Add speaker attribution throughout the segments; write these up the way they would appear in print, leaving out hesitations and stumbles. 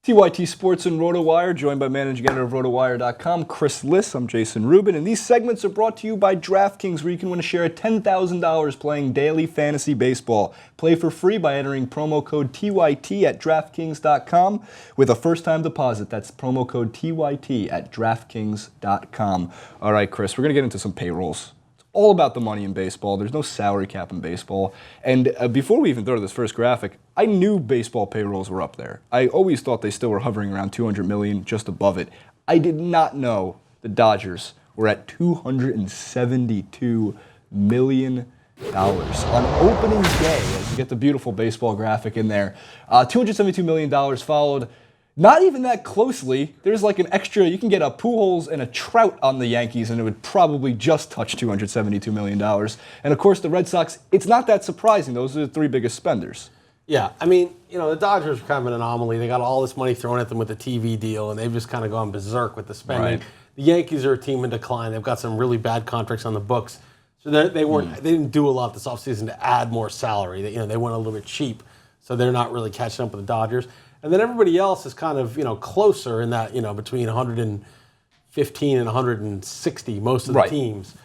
Speaker 1: TYT Sports and RotoWire, joined by managing editor of RotoWire.com, Chris Liss. I'm Jason Rubin, and these segments are brought to you by DraftKings, where you can win a share of $10,000 playing daily fantasy baseball. Play for free by entering promo code TYT at DraftKings.com with a first-time deposit. That's promo code TYT at DraftKings.com. All right, Chris, we're going to get into some payrolls. All about the money in baseball. There's no salary cap in baseball. And before we even throw to this first graphic, I knew baseball payrolls were up there. I always thought they still were hovering around $200 million, just above it. I did not know the Dodgers were at $272 million on opening day, as you get the beautiful baseball graphic in there. $272 million followed not even that closely. There's like an extra, you can get a Pujols and a Trout on the Yankees, and it would probably just touch $272 million. And of course, the Red Sox, it's not that surprising. Those are the three biggest spenders.
Speaker 2: Yeah, I mean, the Dodgers are kind of an anomaly. They got all this money thrown at them with the TV deal, and they've just kind of gone berserk with the spending.
Speaker 1: Right.
Speaker 2: The Yankees are a team in decline. They've got some really bad contracts on the books. So they didn't do a lot this offseason to add more salary. They went a little bit cheap, so they're not really catching up with the Dodgers. And then everybody else is kind of, closer in that, between 115 and 160, most of the teams.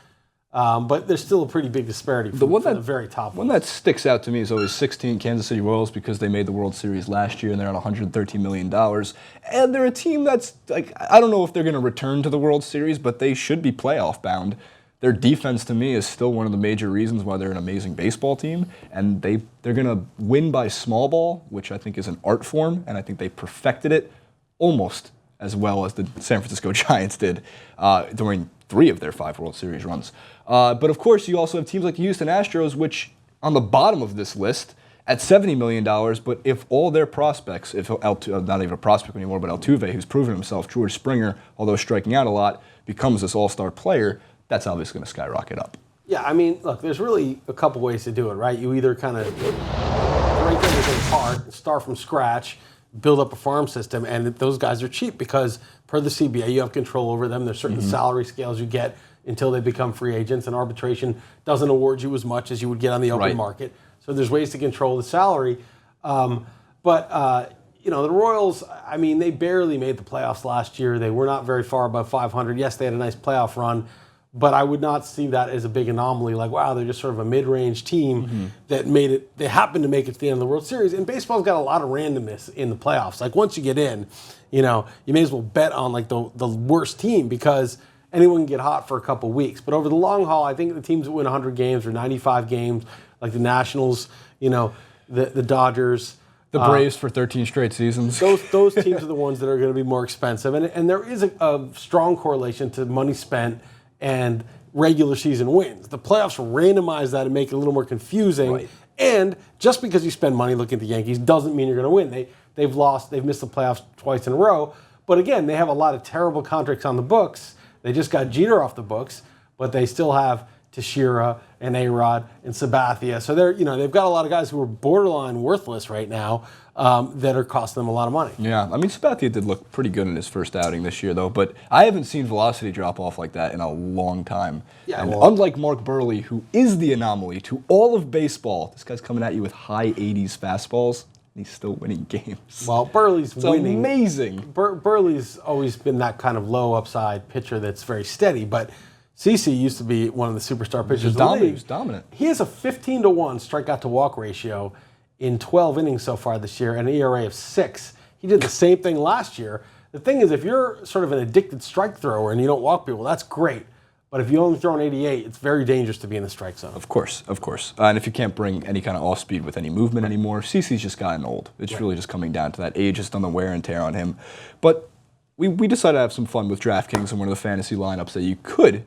Speaker 2: But there's still a pretty big disparity from the very top
Speaker 1: one. One that sticks out to me is always 16 Kansas City Royals, because they made the World Series last year and they're at $113 million. And they're a team that's, I don't know if they're going to return to the World Series, but they should be playoff bound. Their defense, to me, is still one of the major reasons why they're an amazing baseball team. And they're going to win by small ball, which I think is an art form, and I think they perfected it almost as well as the San Francisco Giants did during 3 of their 5 World Series runs. But of course, you also have teams like the Houston Astros, which on the bottom of this list at $70 million. But if all their prospects, if not even a prospect anymore, but Altuve, who's proven himself, George Springer, although striking out a lot, becomes this all-star player, that's obviously going to skyrocket up.
Speaker 2: Yeah, I mean, look, there's really a couple ways to do it, right? You either kind of break everything apart, start from scratch, build up a farm system, and those guys are cheap because per the CBA, you have control over them. There's certain salary scales you get until they become free agents, and arbitration doesn't award you as much as you would get on the open market. So there's ways to control the salary. The Royals, I mean, they barely made the playoffs last year. They were not very far above 500. Yes, they had a nice playoff run, but I would not see that as a big anomaly. Like, wow, they're just sort of a mid-range team that made it. They happened to make it to the end of the World Series. And baseball's got a lot of randomness in the playoffs. Like, once you get in, you may as well bet on like the worst team because anyone can get hot for a couple weeks. But over the long haul, I think the teams that win 100 games or 95 games, like the Nationals, the Dodgers,
Speaker 1: the Braves for 13 straight seasons.
Speaker 2: Those teams are the ones that are going to be more expensive. And there is a strong correlation to money spent and regular season wins. The playoffs randomize that and make it a little more confusing. Right. And just because you spend money looking at the Yankees doesn't mean you're going to win. They've missed the playoffs twice in a row. But again, they have a lot of terrible contracts on the books. They just got Jeter off the books, but they still have Teixeira and A-Rod and Sabathia. So they've got a lot of guys who are borderline worthless right now that are costing them a lot of money.
Speaker 1: Yeah, I mean, Sabathia did look pretty good in his first outing this year, though, but I haven't seen velocity drop off like that in a long time. Yeah, and unlike Mark Burley, who is the anomaly to all of baseball, this guy's coming at you with high 80s fastballs, and he's still winning games.
Speaker 2: Well, Burley's winning.
Speaker 1: Amazing.
Speaker 2: Burley's always been that kind of low upside pitcher that's very steady, but CeCe used to be one of the superstar pitchers in the league.
Speaker 1: He was dominant.
Speaker 2: He has a 15-1 strikeout to walk ratio in 12 innings so far this year and an ERA of 6. He did the same thing last year. The thing is, if you're sort of an addicted strike thrower and you don't walk people, that's great. But if you only throw an 88, it's very dangerous to be in the strike zone.
Speaker 1: Of course. And if you can't bring any kind of off speed with any movement anymore, CeCe's just gotten old. It's really just coming down to that. Age has done the wear and tear on him. But we decided to have some fun with DraftKings and one of the fantasy lineups that you could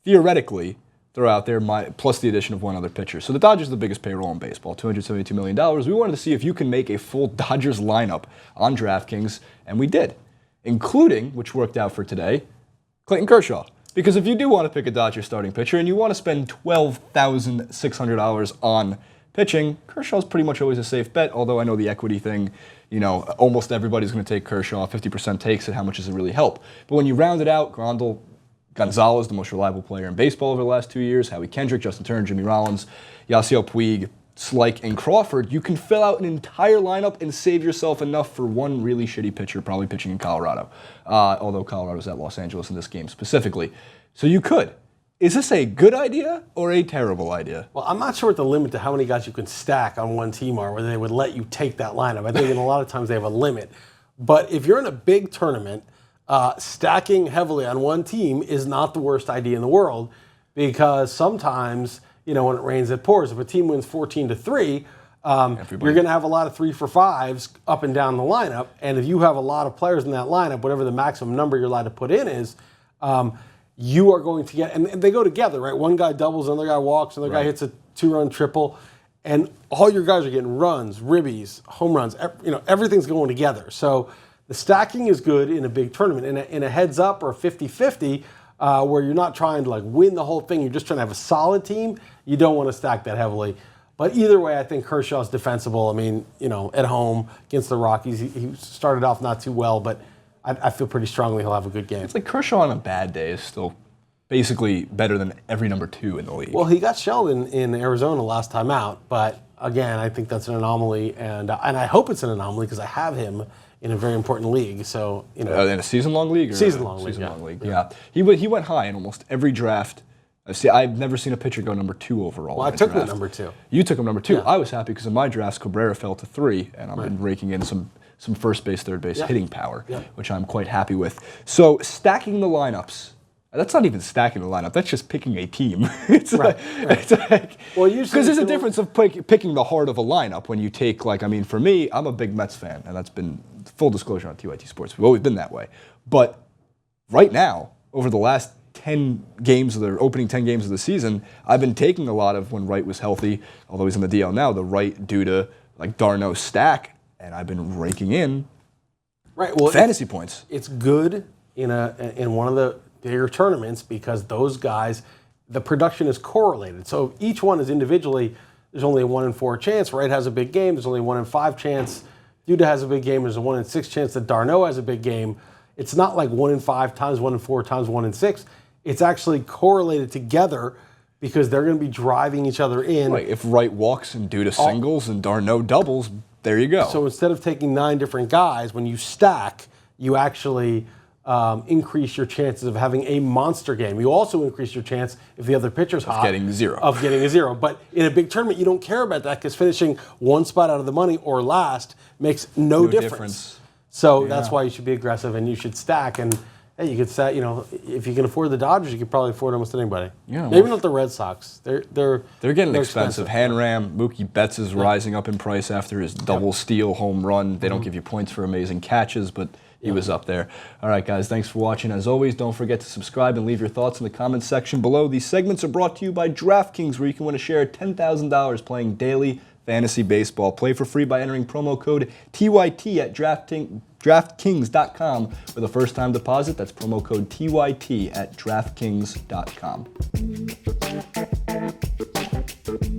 Speaker 1: theoretically throw out there, plus the addition of one other pitcher. So the Dodgers are the biggest payroll in baseball, $272 million. We wanted to see if you can make a full Dodgers lineup on DraftKings, and we did, including, which worked out for today, Clayton Kershaw. Because if you do want to pick a Dodgers starting pitcher and you want to spend $12,600 on pitching, Kershaw's pretty much always a safe bet, although I know the equity thing, almost everybody's going to take Kershaw. 50% takes it. How much does it really help? But when you round it out, Grandal, Gonzalez, the most reliable player in baseball over the last 2 years, Howie Kendrick, Justin Turner, Jimmy Rollins, Yasiel Puig, like in Crawford, you can fill out an entire lineup and save yourself enough for one really shitty pitcher, probably pitching in Colorado. Although Colorado's at Los Angeles in this game specifically. So you could. Is this a good idea or a terrible idea?
Speaker 2: Well, I'm not sure what the limit to how many guys you can stack on one team are, whether they would let you take that lineup. I think in a lot of times they have a limit. But if you're in a big tournament, stacking heavily on one team is not the worst idea in the world, because sometimes, when it rains, it pours. If a team wins 14-3, you're going to have a lot of 3-for-5s up and down the lineup. And if you have a lot of players in that lineup, whatever the maximum number you're allowed to put in is, you are going to get, and they go together, right? One guy doubles, another guy walks, another guy hits a 2-run triple, and all your guys are getting runs, ribbies, home runs. Everything's going together. So the stacking is good in a big tournament. In a heads up or a 50-50, where you're not trying to win the whole thing, you're just trying to have a solid team, you don't want to stack that heavily. But either way, I think Kershaw's defensible. I mean, at home against the Rockies, he started off not too well, but I feel pretty strongly he'll have a good game.
Speaker 1: It's like Kershaw on a bad day is still basically better than every number 2 in the league.
Speaker 2: Well, he got shelled in Arizona last time out, but again, I think that's an anomaly, and I hope it's an anomaly because I have him in a very important league. So
Speaker 1: in a season-long league?
Speaker 2: Season-long league.
Speaker 1: Yeah. He went high in almost every draft. I've never seen a pitcher go number 2 overall.
Speaker 2: Well, I took him at number 2.
Speaker 1: You took him number 2.
Speaker 2: Yeah.
Speaker 1: I was happy because in my drafts, Cabrera fell to 3, and I've been raking in some first base, third base hitting power, which I'm quite happy with. So stacking the lineups. That's not even stacking the lineup. That's just picking a team. It's like, well, because there's a difference of picking the heart of a lineup when you take, for me, I'm a big Mets fan, and that's been full disclosure on TYT Sports. We've always been that way. But right now, over the last 10 games of the opening 10 games of the season, I've been taking a lot of when Wright was healthy, although he's in the DL now, the Wright due to Darno stack, and I've been raking in fantasy points.
Speaker 2: It's good in one of the bigger tournaments because those guys, the production is correlated. So each one is individually, there's only a 1 in 4 chance. Wright has a big game. There's only a 1 in 5 chance. Duda has a big game. There's a 1 in 6 chance that Darno has a big game. It's not like 1 in 5 times 1 in 4 times 1 in 6. It's actually correlated together because they're going to be driving each other in.
Speaker 1: Right. If Wright walks and Duda singles and Darno doubles, there you go.
Speaker 2: So instead of taking 9 different guys, when you stack, you actually increase your chances of having a monster game. You also increase your chance, if the other pitcher's hot,
Speaker 1: getting 0.
Speaker 2: Of getting a 0. But in a big tournament, you don't care about that because finishing 1 spot out of the money or last makes no difference. So that's why you should be aggressive and you should stack. And hey, you could stack. If you can afford the Dodgers, you could probably afford almost anybody. Yeah, maybe not the Red Sox. They're
Speaker 1: getting expensive. Hanram, Mookie Betts is rising up in price after his double steal home run. They don't give you points for amazing catches, but he was up there. All right, guys, thanks for watching. As always, don't forget to subscribe and leave your thoughts in the comments section below. These segments are brought to you by DraftKings, where you can win a share of $10,000 playing daily fantasy baseball. Play for free by entering promo code TYT at DraftKings.com for the first-time deposit. That's promo code TYT at DraftKings.com.